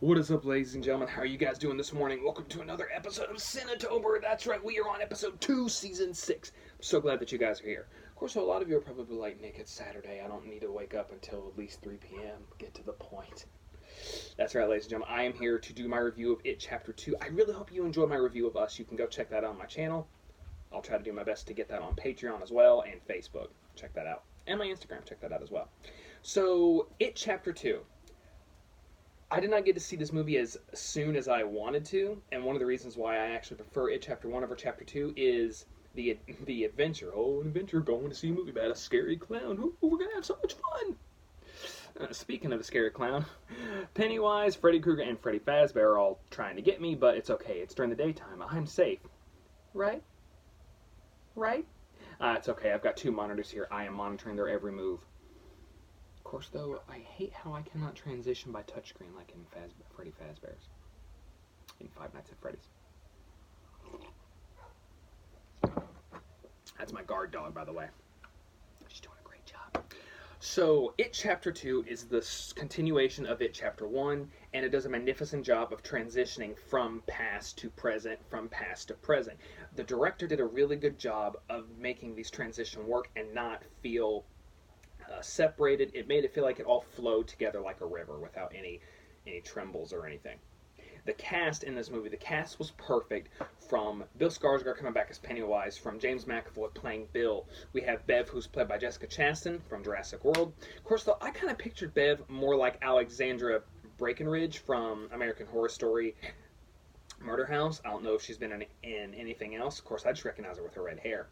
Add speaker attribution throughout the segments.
Speaker 1: What is up, ladies and gentlemen? How are you guys doing this morning? Welcome to another episode of Cinetober. That's right, we are on episode 2, season 6. I'm so glad that you guys are here. Of course, a lot of you are probably like, Nick, it's Saturday. I don't need to wake up until at least 3 p.m. Get to the point. That's right, ladies and gentlemen. I am here to do my review of It Chapter 2. I really hope you enjoy my review of Us. You can go check that out on my channel. I'll try to do my best to get that on Patreon as well, and Facebook. Check that out. And my Instagram. Check that out as well. So, It Chapter 2. I did not get to see this movie as soon as I wanted to, and one of the reasons why I actually prefer It Chapter 1 over Chapter 2 is the adventure. Oh, an adventure, going to see a movie about a scary clown. Ooh, we're going to have so much fun. Speaking of the scary clown, Pennywise, Freddy Krueger, and Freddy Fazbear are all trying to get me, but it's okay. It's during the daytime. I'm safe. Right? Right? It's okay. I've got 2 monitors here. I am monitoring their every move. Of course, though, I hate how I cannot transition by touchscreen like in Freddy Fazbear's. In Five Nights at Freddy's. That's my guard dog, by the way. She's doing a great job. So, It Chapter 2 is the continuation of It Chapter 1, and it does a magnificent job of transitioning from past to present, from past to present. The director did a really good job of making these transitions work and not feel separated. It made it feel like it all flowed together like a river without any trembles or anything. The cast in this movie, the cast was perfect. From Bill Skarsgård coming back as Pennywise, from James McAvoy playing Bill. We have Bev, who's played by Jessica Chastain from Jurassic World. Of course, though, I kind of pictured Bev more like Alexandra Breckenridge from American Horror Story Murder House. I don't know if she's been in anything else. Of course, I just recognize her with her red hair.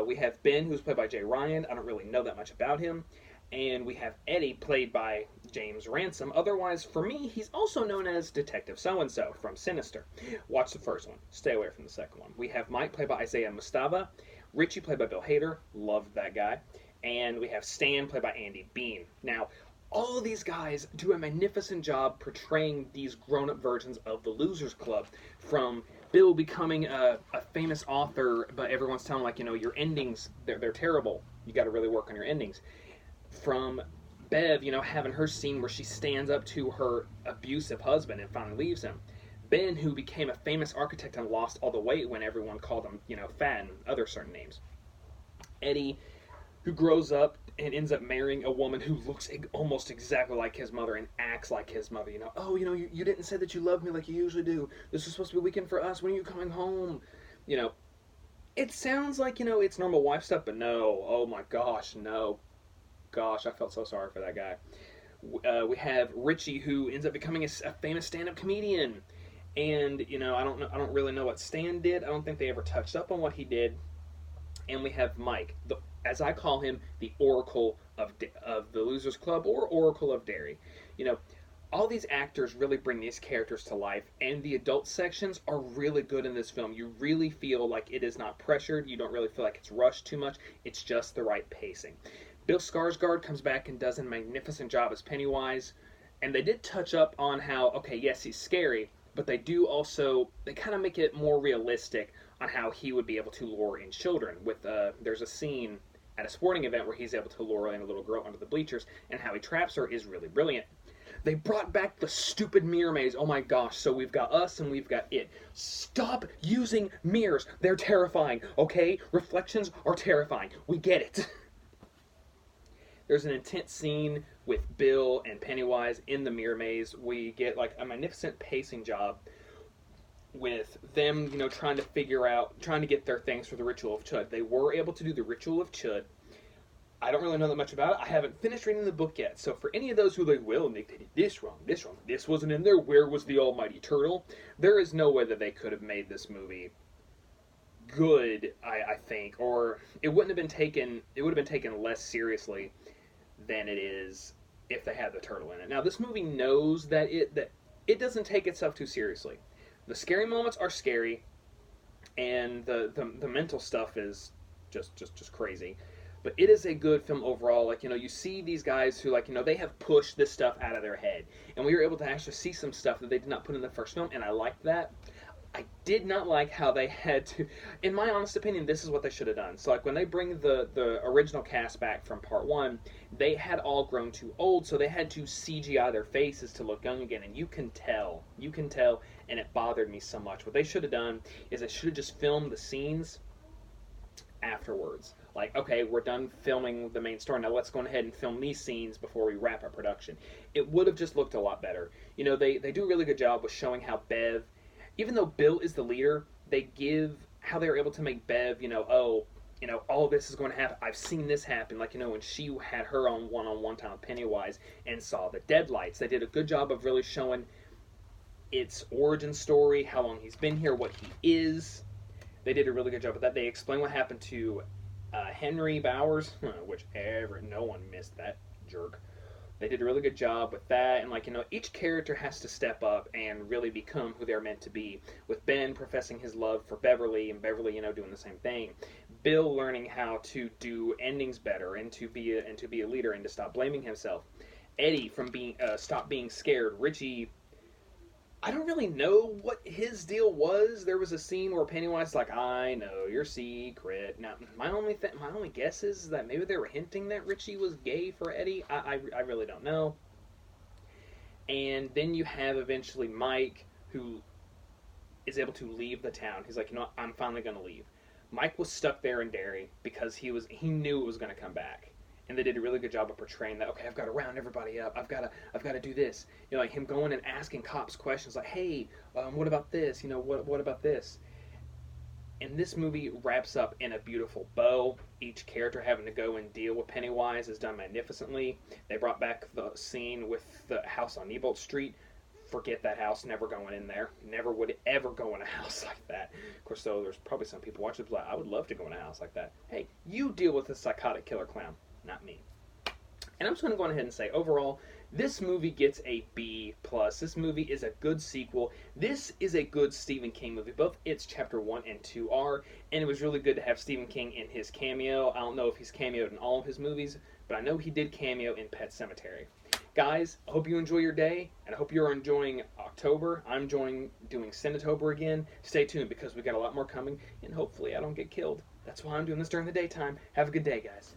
Speaker 1: We have Ben, who's played by Jay Ryan. I don't really know that much about him. And we have Eddie, played by James Ransom. Otherwise, for me, he's also known as Detective So-and-so from Sinister. Watch the first one. Stay away from the second one. We have Mike, played by Isaiah Mustava. Richie, played by Bill Hader. Loved that guy. And we have Stan, played by Andy Bean. Now, all of these guys do a magnificent job portraying these grown-up versions of the Losers Club. From Bill becoming a famous author, but everyone's telling him, like, your endings, they're terrible. You got to really work on your endings. From Bev, having her scene where she stands up to her abusive husband and finally leaves him. Ben, who became a famous architect and lost all the weight when everyone called him, fat and other certain names. Eddie, who grows up and ends up marrying a woman who looks almost exactly like his mother and acts like his mother. You didn't say that you loved me like you usually do. This is supposed to be a weekend for us. When are you coming home? It sounds like, it's normal wife stuff, but no. Oh my gosh, no. Gosh, I felt so sorry for that guy. We have Richie, who ends up becoming a famous stand-up comedian. And, I don't really know what Stan did. I don't think they ever touched up on what he did. And we have Mike, as I call him, the Oracle of the Losers Club, or Oracle of Derry. All these actors really bring these characters to life, and the adult sections are really good in this film. You really feel like it is not pressured. You don't really feel like it's rushed too much. It's just the right pacing. Bill Skarsgård comes back and does a magnificent job as Pennywise, and they did touch up on how, okay, yes, he's scary, but they kind of make it more realistic on how he would be able to lure in children. There's a scene at a sporting event where he's able to lure in a little girl under the bleachers, and how he traps her is really brilliant. They brought back the stupid mirror maze. Oh my gosh, so we've got Us and we've got It. Stop using mirrors. They're terrifying, okay? Reflections are terrifying. We get it. There's an intense scene with Bill and Pennywise in the mirror maze. We get like a magnificent pacing job with them, trying to get their things for the Ritual of Chud. They were able to do the Ritual of Chud. I don't really know that much about it. I haven't finished reading the book yet. So for any of those who are like, well, Nick, they did this wrong, this wasn't in there, where was the almighty turtle? There is no way that they could have made this movie good, I think, or it would have been taken less seriously than it is if they had the turtle in it. Now, this movie knows that it doesn't take itself too seriously. The scary moments are scary, and the mental stuff is just crazy. But it is a good film overall. Like, you see these guys who, like, they have pushed this stuff out of their head, and we were able to actually see some stuff that they did not put in the first film, and I liked that. I did not like how they had to. In my honest opinion, this is what they should have done. So, like when they bring the original cast back from part one, they had all grown too old, so they had to CGI their faces to look young again, and you can tell, and it bothered me so much. What they should have done is they should have just filmed the scenes afterwards. Like, okay, we're done filming the main story. Now let's go ahead and film these scenes before we wrap up production. It would have just looked a lot better. You know, they do a really good job with showing how Bev, even though Bill is the leader, they give how they were able to make Bev, all this is going to happen. I've seen this happen. Like, when she had her own one-on-one time with Pennywise and saw the deadlights, they did a good job of really showing its origin story, how long he's been here, what he is. They did a really good job with that. They explained what happened to Henry Bowers, no one missed that jerk. They did a really good job with that, and each character has to step up and really become who they're meant to be. With Ben professing his love for Beverly, and Beverly, doing the same thing. Bill learning how to do endings better, and to be a leader, and to stop blaming himself. Eddie from stop being scared. Richie, I don't really know what his deal was. There was a scene where Pennywise is like, I know your secret. Now, my only guess is that maybe they were hinting that Richie was gay for Eddie. I really don't know. And then you have eventually Mike, who is able to leave the town. He's like, I'm finally going to leave. Mike was stuck there in Derry because he knew it was going to come back. And they did a really good job of portraying that. Okay, I've got to round everybody up. I've got to do this. Like him going and asking cops questions like, "Hey, what about this? What about this?" And this movie wraps up in a beautiful bow. Each character having to go and deal with Pennywise is done magnificently. They brought back the scene with the house on Nebolt Street. Forget that house. Never going in there. Never would ever go in a house like that. Of course, though, there's probably some people watching like, I would love to go in a house like that. Hey, you deal with a psychotic killer clown. Not me. And I'm just going to go ahead and say, overall, this movie gets a B+. This movie is a good sequel. This is a good Stephen King movie. Both its Chapter 1 and 2 are. And it was really good to have Stephen King in his cameo. I don't know if he's cameoed in all of his movies, but I know he did cameo in Pet Sematary. Guys, I hope you enjoy your day, and I hope you're enjoying October. I'm enjoying doing Cinetober again. Stay tuned, because we got a lot more coming, and hopefully I don't get killed. That's why I'm doing this during the daytime. Have a good day, guys.